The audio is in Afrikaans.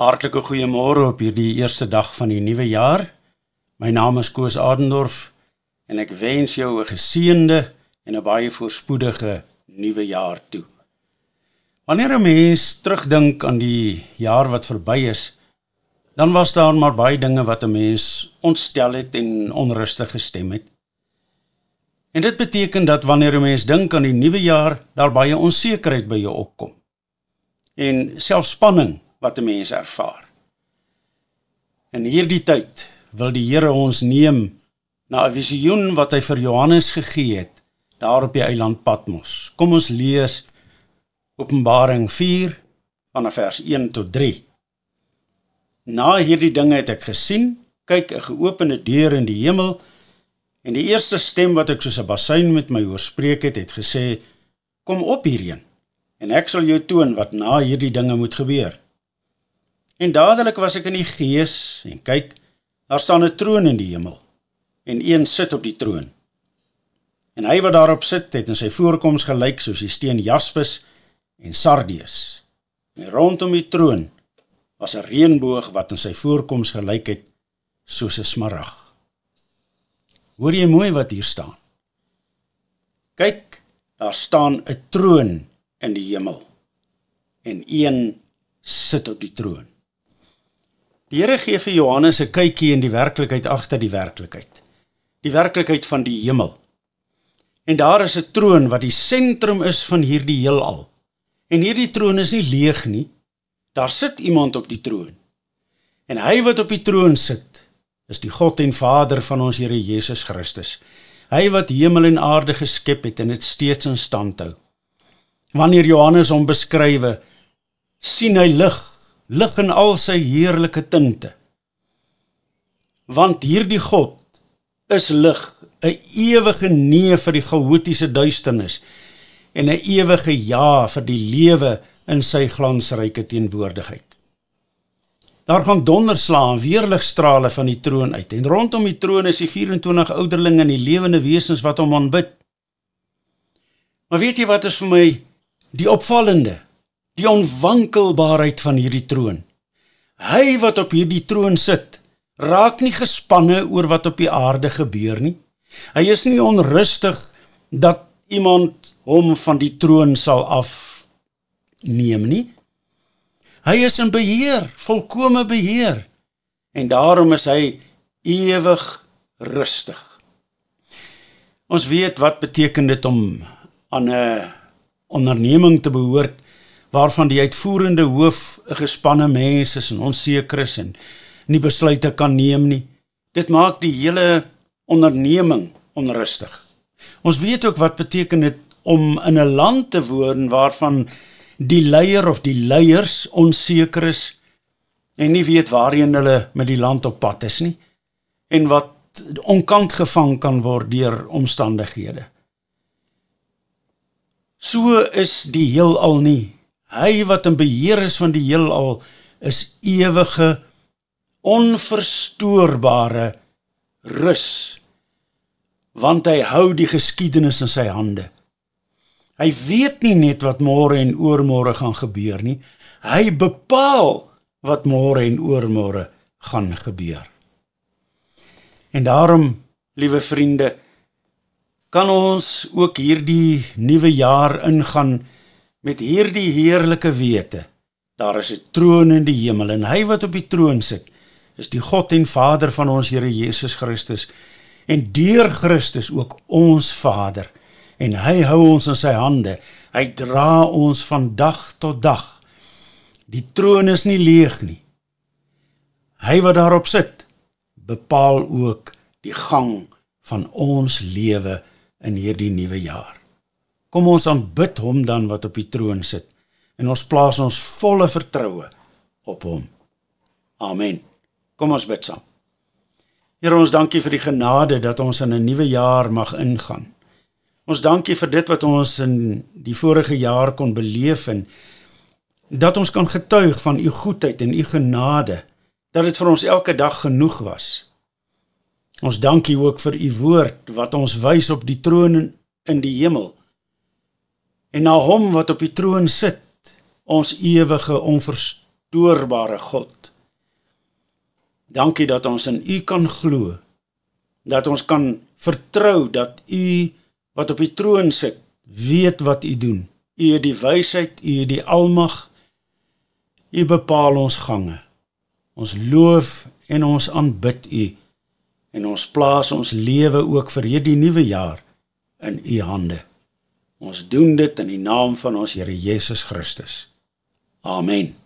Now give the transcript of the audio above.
Hartlike goeiemôre op hierdie eerste dag van die nuwe jaar. My naam is Koos Adendorf en ek wens jou 'n geseënde en 'n baie voorspoedige nuwe jaar toe. Wanneer 'n mens terugdink aan die jaar wat verby is, dan was daar maar baie dinge wat 'n mens ontstel het en onrustig gestem het. En dit beteken dat wanneer 'n mens dink aan die nuwe jaar, daar baie onsekerheid by jou opkom. En selfs spanning wat 'n mens ervaar. In hierdie tyd wil die Here ons neem na 'n visioen wat hy vir Johannes gegee het, daar op die eiland Patmos. Kom ons lees Openbaring 4, vanaf vers 1 tot 3. Na hierdie dinge het ek gesien, kyk 'n geopende deur in die hemel, en die eerste stem wat ek soos 'n basuin met my oorspreek het gesê, kom op hierheen, en ek sal jou toon wat na hierdie dinge moet gebeur. En dadelik was ek in die gees, en kyk, daar staan 'n troon in die hemel, en een sit op die troon. En hy wat daarop sit, het in sy voorkoms gelyk soos die steen jaspis en sardius. En rondom die troon was 'n reënboog wat in sy voorkoms gelyk het soos 'n smarag. Hoor jy mooi wat hier staan? Kyk, daar staan 'n troon in die hemel, en een sit op die troon. Die Here gee vir Johannes 'n kykie in die werklikheid agter die werklikheid van die hemel. En daar is 'n troon wat die sentrum is van hierdie heelal. En hierdie troon is nie leeg nie, daar sit iemand op die troon. En hy wat op die troon sit, is die God en Vader van ons Here Jesus Christus. Hy wat hemel en aarde geskep het en dit steeds in stand hou. Wanneer Johannes hom beskrywe, sien hy lig in al sy heerlike tinte. Want hierdie God is lig, 'n ewige nee vir die chaotiese duisternis en 'n ewige ja vir die lewe in sy glansryke teenwoordigheid. Daar gaan donderslae en weerligstrale van die troon uit, en rondom die troon is die 24 ouderlinge en die lewende wesens wat hom aanbid. Maar weet jy wat is vir my die opvallende, die onwankelbaarheid van hierdie troon? Hy wat op hierdie troon sit, raak nie gespanne oor wat op die aarde gebeur nie. Hy is nie onrustig dat iemand hom van die troon sal afneem nie. Hy is in beheer, volkome beheer, en daarom is hy ewig rustig. Ons weet wat beteken dit om aan 'n onderneming te behoort, waarvan die uitvoerende hoof 'n gespanne mens is en onseker is en nie besluite kan neem nie. Dit maak die hele onderneming onrustig. Ons weet ook wat beteken dit om in 'n land te woon waarvan die leier of die leiers onseker is en nie weet waarheen hulle met die land op pad is nie, en wat onkant gevang kan word deur omstandighede. So is die heelal nie. Hy wat in beheer is van die heelal is ewige, onverstoorbare rus, want hy hou die geskiedenis in sy hande. Hy weet nie net wat môre en oormôre gaan gebeur nie, hy bepaal wat môre en oormôre gaan gebeur. En daarom, liewe vriende, kan ons ook hierdie nuwe jaar ingaan met hierdie heerlike wete. Daar is 'n troon in die hemel, en hy wat op die troon sit, is die God en Vader van ons Here Jesus Christus, en deur Christus ook ons Vader, en hy hou ons in sy hande, hy dra ons van dag tot dag. Die troon is nie leeg nie. Hy wat daarop sit, bepaal ook die gang van ons lewe in hierdie nuwe jaar. Kom ons aanbid hom dan wat op die troon sit, en ons plaas ons volle vertroue op hom. Amen. Kom ons bid saam. Here, ons dankie vir die genade dat ons in 'n nuwe jaar mag ingaan. Ons dankie vir dit wat ons in die vorige jaar kon beleef, en dat ons kan getuig van u goedheid en u genade, dat dit vir ons elke dag genoeg was. Ons dankie ook vir u woord wat ons wys op die troon in die hemel, en na hom wat op die troon sit, ons ewige, onverstoorbare onbetoorbare God. Dankie dat ons in U kan glo, dat ons kan vertrou dat U wat op die troon sit, weet wat U doen. U het die wysheid, U het die almag, U bepaal ons gange. Ons loof en ons aanbid U, en ons plaas ons lewe ook vir hierdie nuwe jaar in U hande. Ons doen dit in die naam van ons Here Jesus Christus. Amen.